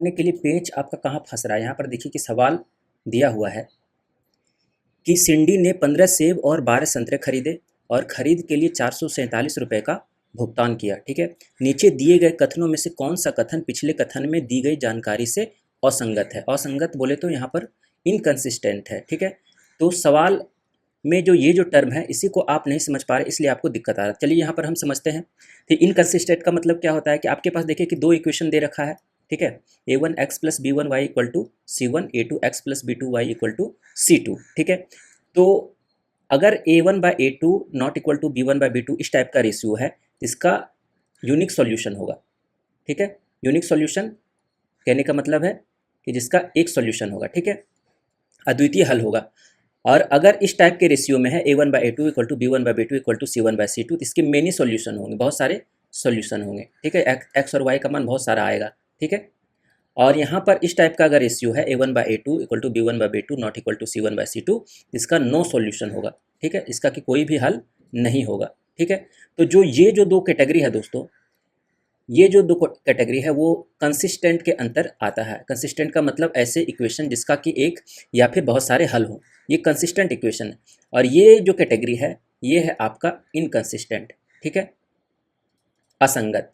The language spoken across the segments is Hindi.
करने के लिए पेच आपका कहाँ फंस रहा है। यहाँ पर देखिए कि सवाल दिया हुआ है कि सिंडी ने 15 सेब और 12 संतरे खरीदे और खरीद के लिए 447 रुपये का भुगतान किया। ठीक है, नीचे दिए गए कथनों में से कौन सा कथन पिछले कथन में दी गई जानकारी से असंगत है। असंगत बोले तो यहाँ पर इनकंसिस्टेंट है। ठीक है, तो सवाल में जो ये जो टर्म है इसी को आप नहीं समझ पा रहे, इसलिए आपको दिक्कत आ रहा है। चलिए यहाँ पर हम समझते हैं। तो इनकंसिस्टेंट का मतलब क्या होता है कि आपके पास देखिए कि दो इक्वेशन दे रखा है। ठीक है, a1x plus B one Y equal to c1, a2x plus B two Y equal to c2। ठीक है, तो अगर a1 by A two not equal to B one by B two इस टाइप का रेशियो है, इसका यूनिक सॉल्यूशन होगा। ठीक है, यूनिक सॉल्यूशन कहने का मतलब है कि जिसका एक सॉल्यूशन होगा। ठीक है, अद्वितीय हल होगा। और अगर इस टाइप के रेशियो में है a1 by A two equal to B one by B two equal to C one by C two, तो इसके मेनी सॉल्यूशन होंगे, बहुत सारे सॉल्यूशन होंगे। ठीक है, एक्स और वाई का मान बहुत सारा आएगा। ठीक है, और यहाँ पर इस टाइप का अगर रेशियो है a1 by A two equal to B one by B two not equal to C one by C two, इसका नो सॉल्यूशन होगा। ठीक है, इसका कि कोई भी हल नहीं होगा। ठीक है, तो जो ये जो दो कैटेगरी है दोस्तों, ये जो दो कैटेगरी है वो कंसिस्टेंट के अंतर आता है। कंसिस्टेंट का मतलब ऐसे इक्वेशन जिसका कि एक या फिर बहुत सारे हल हों, ये कंसिस्टेंट इक्वेशन है। और ये जो कैटेगरी है ये है आपका इनकंसिस्टेंट। ठीक है, असंगत,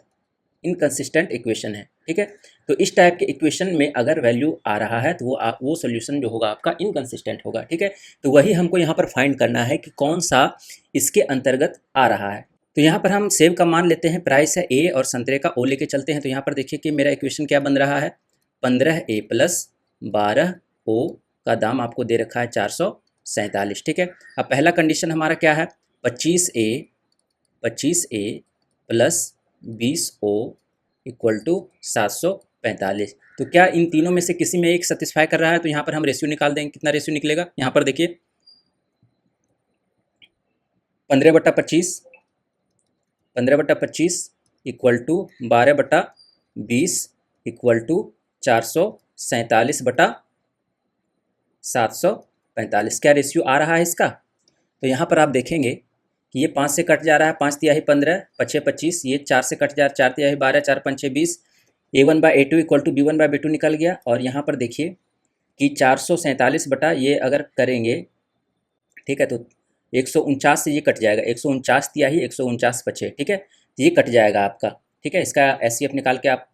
इनकंसिस्टेंट इक्वेशन है। ठीक है, तो इस टाइप के इक्वेशन में अगर वैल्यू आ रहा है तो वो सॉल्यूशन जो होगा आपका इनकंसिस्टेंट होगा। ठीक है, तो वही हमको यहाँ पर फाइंड करना है कि कौन सा इसके अंतर्गत आ रहा है। तो यहाँ पर हम सेब का मान लेते हैं, प्राइस है ए और संतरे का ओ लेके चलते हैं। तो यहाँ पर देखिए कि मेरा इक्वेशन क्या बन रहा है, 15a प्लस 12o का दाम आपको दे रखा है 447। ठीक है, अब पहला कंडीशन हमारा क्या है, 25a plus 20o equal to 745। तो क्या इन तीनों में से किसी में एक सेटिस्फाई कर रहा है। तो यहाँ पर हम रेशियो निकाल देंगे, कितना रेशियो निकलेगा। यहाँ पर देखिए 15/25, 15/25 इक्वल टू 12/20 इक्वल टू 447/745। क्या रेशियो आ रहा है इसका। तो यहाँ पर आप देखेंगे कि ये 5 से कट जा रहा है, 5 तिहाई 15, 5 25, ये 4 से कट जा रहा है, 4 तिहाई 12, 4 पंचे 20, a1 by A two equal to B one by B two निकल गया। और यहाँ पर देखिए कि 447 बटा ये अगर करेंगे, ठीक है, तो 149 से ये कट जाएगा, 149 तिहाई 149 पचे। ठीक है, तो ये कट जाएगा आपका। ठीक है, इसका एचसीएफ निकाल के आप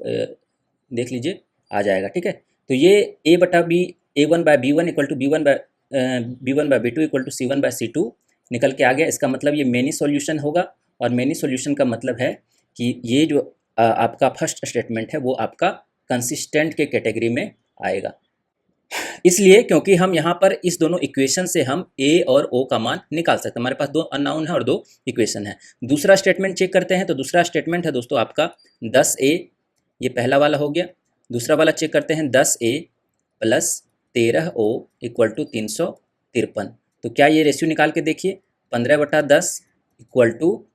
देख लीजिए, आ जाएगा। ठीक है, तो ये ए बटा B, a1 by B one equal to B one by B two equal to C one by C two निकल के आ गया। इसका मतलब ये मेनी सॉल्यूशन होगा। और मेनी सॉल्यूशन का मतलब है कि ये जो आपका फर्स्ट स्टेटमेंट है वो आपका कंसिस्टेंट के कैटेगरी में आएगा। इसलिए क्योंकि हम यहाँ पर इस दोनों इक्वेशन से हम ए और ओ का मान निकाल सकते हैं। हमारे पास दो अननोन है और दो इक्वेशन है। दूसरा स्टेटमेंट चेक करते हैं। तो दूसरा स्टेटमेंट है दोस्तों आपका 10a, ये पहला वाला हो गया। दूसरा वाला चेक करते हैं 10a plus 13o equal to 353। तो क्या ये रेशियो निकाल के देखिए, 15/10 इक्वल टू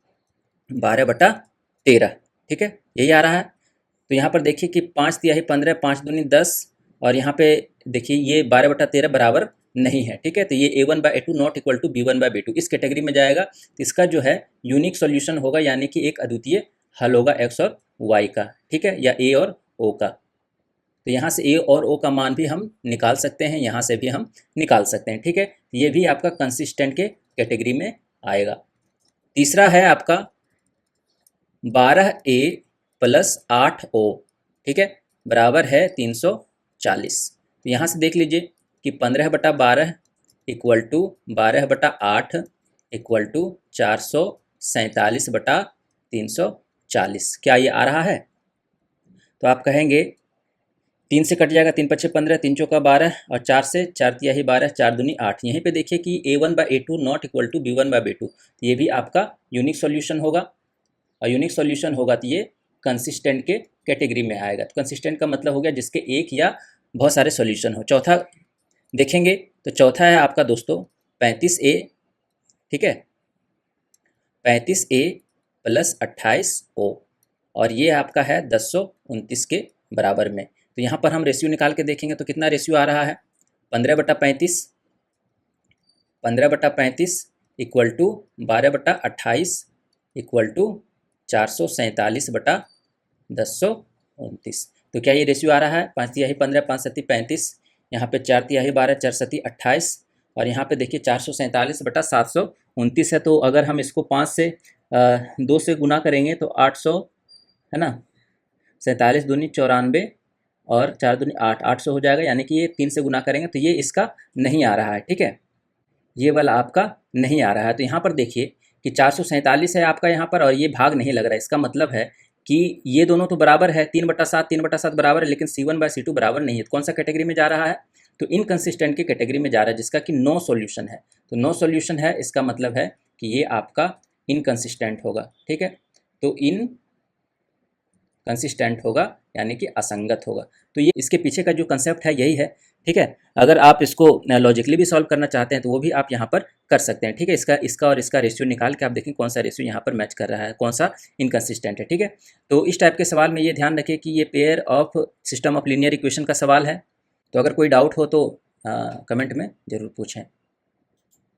12/13। ठीक है, यही आ रहा है। तो यहाँ पर देखिए कि 5 तिहाई 15, 5 दूनी 10, और यहाँ पे देखिए ये 12/13 बराबर नहीं है। ठीक है, तो ये a1 by A two not equal to B one by B two इस कैटेगरी में जाएगा। तो इसका जो है यूनिक सॉल्यूशन होगा, यानी कि एक अद्वितीय हल होगा एक्स और वाई का। ठीक है, या ए और ओ का। तो यहाँ से ए और ओ का मान भी हम निकाल सकते हैं, यहाँ से भी हम निकाल सकते हैं। ठीक है, ये भी आपका कंसिस्टेंट के कैटेगरी में आएगा। तीसरा है आपका 12a प्लस 8o, ठीक है, बराबर है 340। तो यहाँ से देख लीजिए कि 15/12 इक्वल टू 12/8 इक्वल टू 447/340। क्या ये आ रहा है। तो आप कहेंगे 3 से कट जाएगा, 3 पच्चे 15, 3 चौका 12, और 4 से 4 तिहाई 12, 4 दूनी 8। यहीं पे देखिए कि a1 by A two not equal to B one by B two, ये भी आपका यूनिक सॉल्यूशन होगा। और यूनिक सॉल्यूशन होगा तो ये कंसिस्टेंट के कैटेगरी में आएगा। तो कंसिस्टेंट का मतलब हो गया जिसके एक या बहुत सारे सॉल्यूशन हो। चौथा देखेंगे तो चौथा है आपका दोस्तों 35a। ठीक है, 35a प्लस 28o, और ये आपका है 1029 के बराबर में। तो यहाँ पर हम रेशियो निकाल के देखेंगे तो कितना रेशियो आ रहा है, 15/35, 15/35 इक्वल टू 12/28 इक्वल टू 447/1029। तो क्या ये रेशियो आ रहा है 5 तिहाई 15, 5 सत्ती 35, यहाँ पे 4 तिहाई 12, 4 सत्ती 28, और यहाँ पे देखिए 447/729 है। तो अगर हम इसको 5 से 2 से गुना करेंगे तो 800 है ना, 47 दूनी 94 और 4 दूनी 8, 800 हो जाएगा। यानी कि ये 3 से गुना करेंगे तो ये इसका नहीं आ रहा है, ठीक है, ये वाला आपका नहीं आ रहा है। तो यहाँ पर देखिए कि 447 है आपका यहाँ पर, और ये भाग नहीं लग रहा है। इसका मतलब है कि ये दोनों तो बराबर है, 3/7, 3/7 बराबर है, लेकिन C1/C2 बराबर नहीं है। तो कौन सा कैटेगरी में जा रहा है? तो इनकंसिस्टेंट की कैटेगरी में जा रहा है, जिसका कि नो सॉल्यूशन है। तो नो सॉल्यूशन है, इसका मतलब है कि ये आपका इनकंसिस्टेंट होगा, ठीक है। तो कंसिस्टेंट होगा यानी कि असंगत होगा। तो ये इसके पीछे का जो कंसेप्ट है यही है, ठीक है। अगर आप इसको लॉजिकली भी सॉल्व करना चाहते हैं तो वो भी आप यहाँ पर कर सकते हैं, ठीक है। इसका और इसका रेशियो निकाल के आप देखें कौन सा रेशियो यहाँ पर मैच कर रहा है, कौन सा इनकंसिस्टेंट है, ठीक है। तो इस टाइप के सवाल में ये ध्यान रखें कि ये pair of system of linear equation का सवाल है। तो अगर कोई डाउट हो तो कमेंट में ज़रूर पूछें।